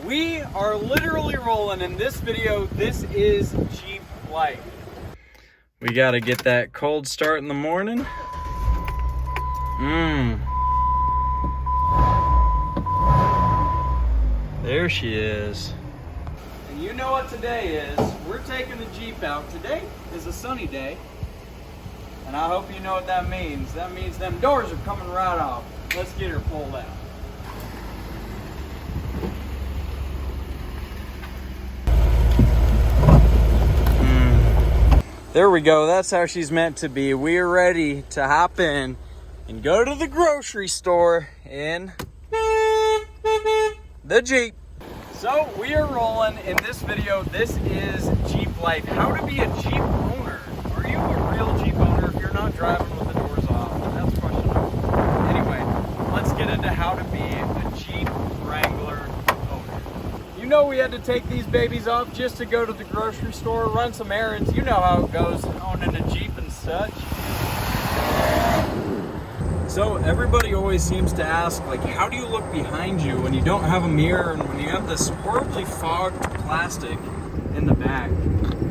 We are literally rolling in this video. This is Jeep life. We gotta get that cold start in the morning. There she is. And you know what today is. We're taking the Jeep out. Today is a sunny day. And I hope you know what that means. That means them doors are coming right off. Let's get her pulled out. There we go. That's how she's meant to be. We are ready to hop in and go to the grocery store in the Jeep. So we are rolling in this video. This is Jeep life. How to be a Jeep owner. Are you a real Jeep owner if you're not driving with the doors off? That's question number one. Anyway, let's get into how to be a Jeep Wrangler owner. You know we had to take these babies off just to go to the grocery store, run some errands. You know how it goes owning a Jeep and such. So everybody always seems to ask, like, how do you look behind you when you don't have a mirror and when you have this horribly fogged plastic in the back?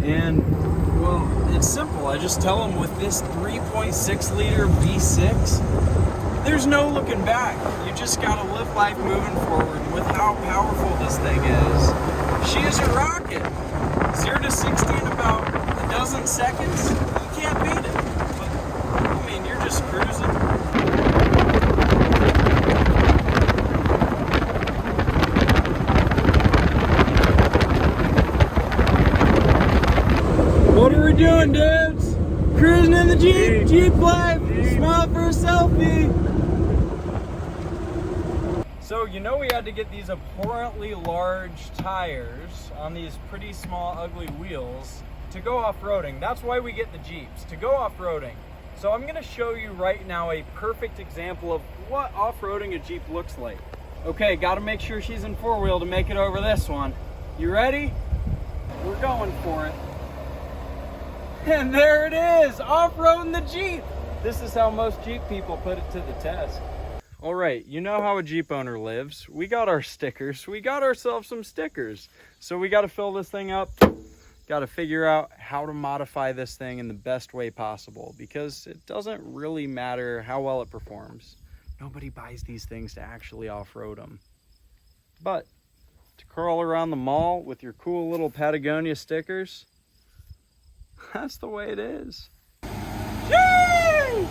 And, well, it's simple. I just tell them with this 3.6 liter V6, there's no looking back. You just gotta live life moving forward. And with how powerful this thing is, she is a rocket. 0 to 60 in about a dozen seconds. You can't beat it. But, I mean, you're just cruising. What are we doing, dudes? Cruising in the Jeep, Jeep life. Smile for a selfie. So, you know we had to get these abhorrently large tires on these pretty small, ugly wheels to go off-roading. That's why we get the Jeeps, to go off-roading. So I'm gonna show you right now a perfect example of what off-roading a Jeep looks like. Okay, gotta make sure she's in four-wheel to make it over this one. You ready? We're going for it. And there it is, off-roading the Jeep. This is how most Jeep people put it to the test. All right, you know how a Jeep owner lives. We got our stickers. We got ourselves some stickers. So we got to fill this thing up. Got to figure out how to modify this thing in the best way possible, because it doesn't really matter how well it performs. Nobody buys these things to actually off-road them. But to crawl around the mall with your cool little Patagonia stickers, that's the way it is. Yay!